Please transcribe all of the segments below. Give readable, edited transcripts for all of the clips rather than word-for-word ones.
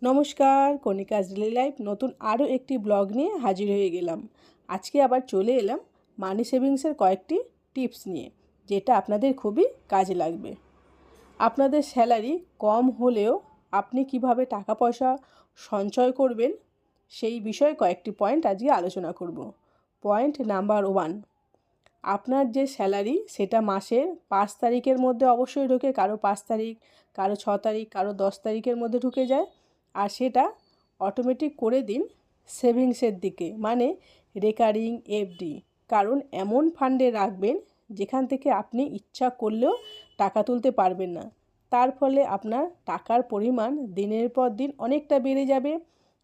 নমস্কার, কণিকাজ daily life নতুন আরও একটি ব্লগ নিয়ে হাজির হয়ে গেলাম। আজকে আবার চলে এলাম মানি সেভিংসের কয়েকটি টিপস নিয়ে, যেটা আপনাদের খুবই কাজে লাগবে। আপনাদের স্যালারি কম হলেও আপনি কিভাবে টাকা পয়সা সঞ্চয় করবেন সেই বিষয়ে কয়েকটি পয়েন্ট আজকে আলোচনা করব। পয়েন্ট নাম্বার 1, আপনার যে স্যালারি সেটা মাসের 5 তারিখের মধ্যে অবশ্যই ঢোকে, কারো 5 তারিখ, কারো 6 তারিখ, কারো 10 তারিখের মধ্যে ঢুকে যায়। আর সেটা অটোমেটিক করে দিন সেভিংসের দিকে, মানে রেকারিং এফডি। কারণ এমন ফান্ডে রাখবেন যেখান থেকে আপনি ইচ্ছা করলেও টাকা তুলতে পারবেন না। তার ফলে আপনার টাকার পরিমাণ দিনের পর দিন অনেকটা বেড়ে যাবে।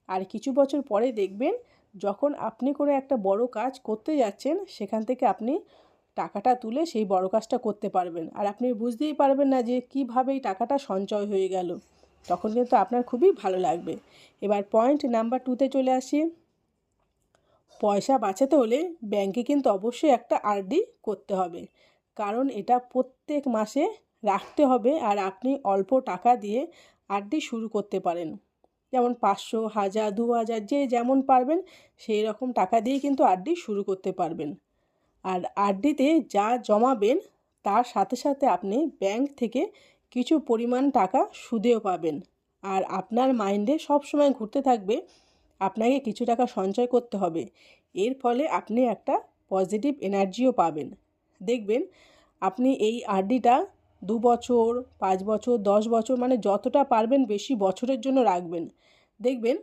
আর কিছু বছর পরে দেখবেন যখন আপনি কোনো একটা বড় কাজ করতে যাচ্ছেন, সেখান থেকে আপনি টাকাটা তুলে সেই বড় কাজটা করতে পারবেন। আর আপনি বুঝতেই পারবেন না যে কীভাবে এই টাকাটা সঞ্চয় হয়ে গেল। তখন কিন্তু আপনার খুবই ভালো লাগবে। এবার পয়েন্ট নাম্বার 2তে চলে আসি। পয়সা বাঁচাতে হলে ব্যাংকে কিন্তু অবশ্যই একটা আরডি করতে হবে, কারণ এটা প্রত্যেক মাসে রাখতে হবে। আর আপনি অল্প টাকা দিয়ে আরডি শুরু করতে পারেন, যেমন 500, 1000, 2000, যে যেমন পারবেন সেই রকম টাকা দিয়ে কিন্তু আরডি শুরু করতে পারবেন। আর আরডিতে যা জমাবেন তার সাথে সাথে আপনি ব্যাংক থেকে কিছু পরিমাণ টাকা সুদেও পাবেন। আর আপনার মাইন্ডে সবসময় ঘুরতে থাকবে আপনাকে কিছু টাকা সঞ্চয় করতে হবে। এর ফলে আপনি একটা পজিটিভ এনার্জিও পাবেন। দেখবেন আপনি এই আরডিটা 2 বছর, 5 বছর, 10 বছর, মানে যতটা পারবেন বেশি বছরের জন্য রাখবেন। দেখবেন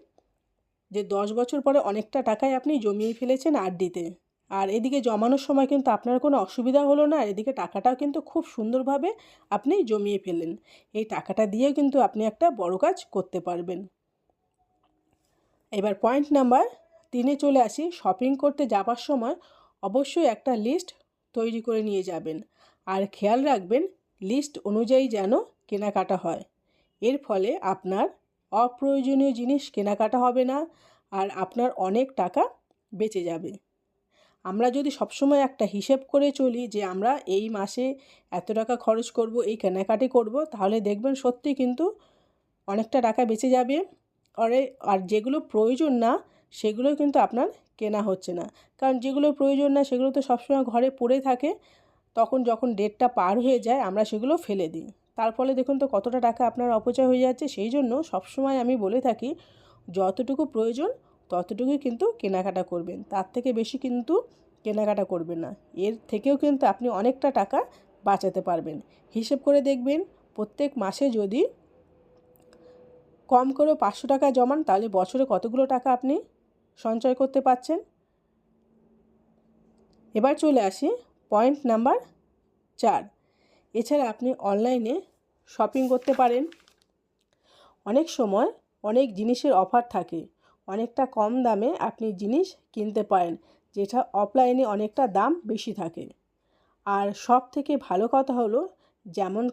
যে 10 বছর পরে অনেকটা টাকাই আপনি জমিয়ে ফেলেছেন আরডিতে। আর এদিকে জমানোর সময় কিন্তু আপনার কোনো অসুবিধা হলো না, আর এদিকে টাকাটাও কিন্তু খুব সুন্দরভাবে আপনি জমিয়ে ফেললেন। এই টাকাটা দিয়েও কিন্তু আপনি একটা বড় কাজ করতে পারবেন। এবার পয়েন্ট নাম্বার 3-এ চলে আসি। শপিং করতে যাবার সময় অবশ্যই একটা লিস্ট তৈরি করে নিয়ে যাবেন। আর খেয়াল রাখবেন লিস্ট অনুযায়ী যেন কেনাকাটা হয়। এর ফলে আপনার অপ্রয়োজনীয় জিনিস কেনাকাটা হবে না, আর আপনার অনেক টাকা বেঁচে যাবে। আমরা যদি সবসময় একটা হিসেব করে চলি যে আমরা এই মাসে এত টাকা খরচ করব, এই কেনাকাটি করব, তাহলে দেখবেন সত্যি কিন্তু অনেকটা টাকা বেঁচে যাবে। আর যেগুলো প্রয়োজন না সেগুলো কিন্তু আপনার কেনা হচ্ছে না, কারণ যেগুলো প্রয়োজন না সেগুলো তো সবসময় ঘরে পড়ে থাকে। তখন যখন ডেটটা পার হয়ে যায় আমরা সেগুলো ফেলে দিই। তার ফলে দেখুন তো কতটা টাকা আপনার অপচয় হয়ে যাচ্ছে। সেই জন্য সবসময় আমি বলে থাকি যতটুকু প্রয়োজন ততটুকুই কিন্তু কেনাকাটা করবেন, তার থেকে বেশি কিন্তু কেনাকাটা করবেন না। এর থেকেও কিন্তু আপনি অনেকটা টাকা বাঁচাতে পারবেন। হিসেব করে দেখবেন প্রত্যেক মাসে যদি কম করেও 500 টাকা জমান, তাহলে বছরে কতগুলো টাকা আপনি সঞ্চয় করতে পারছেন। এবার চলে আসি পয়েন্ট নাম্বার 4। এছাড়া আপনি অনলাইনে শপিং করতে পারেন। অনেক সময় অনেক জিনিসের অফার থাকে, অনেকটা কম দামে আপনি জিনিস কিনতে পারেন, যেটা অফলাইনে অনেকটা দাম বেশি থাকে। আর সব থেকে ভালো কথা হলো যেমন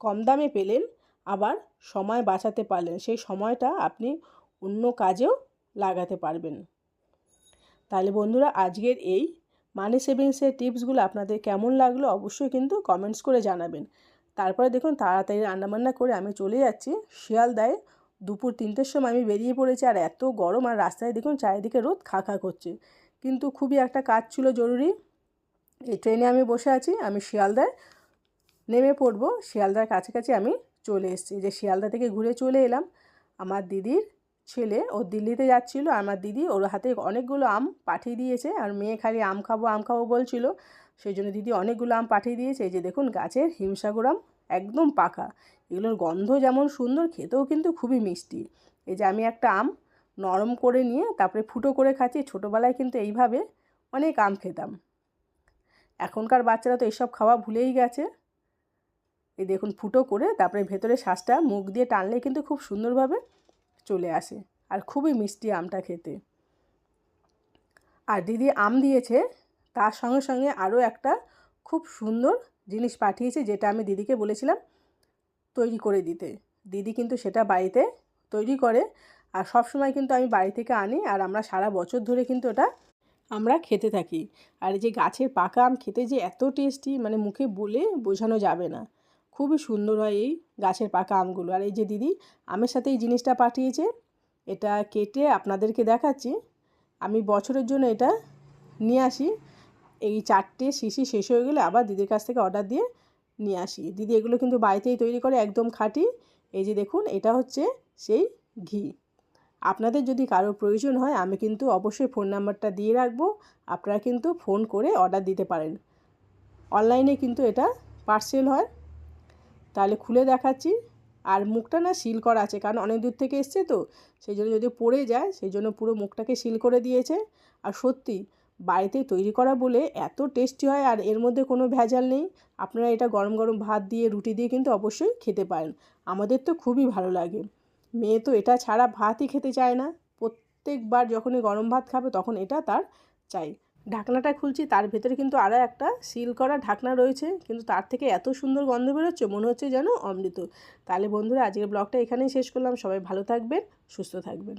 কম দামে পেলেন, আবার সময় বাঁচাতে পারলেন, সেই সময়টা আপনি অন্য কাজেও লাগাতে পারবেন। তাহলে বন্ধুরা, আজকের এই মানি সেভিংসের টিপসগুলো আপনাদের কেমন লাগলো অবশ্যই কিন্তু কমেন্টস করে জানাবেন। তারপরে দেখুন তাড়াতাড়ি রান্নাবান্না করে আমি চলে যাচ্ছি শিয়ালদায়। দুপুর 3টের সময় আমি বেরিয়ে পড়েছি, আর এত গরম, আর রাস্তায় দেখুন চারিদিকে রোদ খা খা করছে। কিন্তু খুবই একটা কাজ ছিল জরুরি। এই ট্রেনে আমি বসে আছি, আমি শিয়ালদায় নেমে পড়বো। শিয়ালদার কাছাকাছি আমি চলে এসেছি, যে শিয়ালদা থেকে ঘুরে চলে এলাম। আমার দিদির ছেলে ও দিল্লিতে যাচ্ছিলো, আমার দিদি ওর হাতে অনেকগুলো আম পাঠিয়ে দিয়েছে, আর মেয়ে খালি আম খাবো আম খাবো বলছিল। সেই জন্য দিদি অনেকগুলো আম পাঠিয়ে দিয়েছে। এই যে দেখুন গাছের হিমসাগর আম, একদম পাকা। এগুলোর গন্ধ যেমন সুন্দর, খেতেও কিন্তু খুবই মিষ্টি। এই যে আমি একটা আম নরম করে নিয়ে তারপরে ফুটো করে খাচ্ছি। ছোটোবেলায় কিন্তু এইভাবে অনেক আম খেতাম। এখনকার বাচ্চারা তো এসব খাওয়া ভুলেই গেছে। এই দেখুন ফুটো করে তারপরে ভেতরে শ্বাসটা মুখ দিয়ে টানলে কিন্তু খুব সুন্দরভাবে চলে আসে, আর খুবই মিষ্টি আমটা খেতে। আর দিদি আম দিয়েছে, তার সঙ্গে সঙ্গে আরও একটা খুব সুন্দর জিনিস পাঠিয়েছে, যেটা আমি দিদিকে বলেছিলাম তৈরি করে দিতে। দিদি কিন্তু সেটা বাড়িতে তৈরি করে, আর সব সময় কিন্তু আমি বাড়ি থেকে আনি, আর আমরা সারা বছর ধরে কিন্তু ওটা আমরা খেতে থাকি। আর এই যে গাছের পাকা আম খেতে যে এত টেস্টি, মানে মুখে বলে বোঝানো যাবে না, খুবই সুন্দর হয় এই গাছের পাকা আমগুলো। আর এই যে দিদি আমের সাথে এই জিনিসটা পাঠিয়েছে, এটা কেটে আপনাদেরকে দেখাচ্ছি। আমি বছরের জন্য এটা নিয়ে আসি, এই 4টে শিশি শেষ হয়ে গেলে আবার দিদির কাছ থেকে অর্ডার দিয়ে নিয়ে আসি। দিদি এগুলো কিন্তু বাড়িতেই তৈরি করে, একদম খাঁটি। এই যে দেখুন, এটা হচ্ছে সেই ঘি। আপনাদের যদি কারো প্রয়োজন হয় আমি কিন্তু অবশ্যই ফোন নাম্বারটা দিয়ে রাখবো, আপনারা কিন্তু ফোন করে অর্ডার দিতে পারেন। অনলাইনে কিন্তু এটা পার্সেল হয়। তাহলে খুলে দেখাচ্ছি। আর মুখটা না সিল করা আছে, কারণ অনেক দূর থেকে এসছে তো, সেই জন্য যদি পড়ে যায় সেই জন্য পুরো মুখটাকে সিল করে দিয়েছে। আর সত্যি বাড়িতে তৈরি করা বলে এত টেস্টি হয়, আর এর মধ্যে কোনো ভেজাল নেই। আপনারা এটা গরম গরম ভাত দিয়ে রুটি দিয়ে কিন্তু অবশ্যই খেতে পারেন। আমাদের তো খুবই ভালো লাগে। মেয়ে তো এটা ছাড়া ভাতই খেতে চায় না, প্রত্যেকবার যখনই গরম ভাত খাবে তখন এটা তার চাই। ঢাকনাটা খুলছি, তার ভেতরে কিন্তু আরও একটা সিল করা ঢাকনা রয়েছে, কিন্তু তার থেকে এত সুন্দর গন্ধ বেরোচ্ছে, মনে হচ্ছে যেন অমৃত। তাহলে বন্ধুরা, আজকের ব্লগটা এখানেই শেষ করলাম। সবাই ভালো থাকবেন, সুস্থ থাকবেন।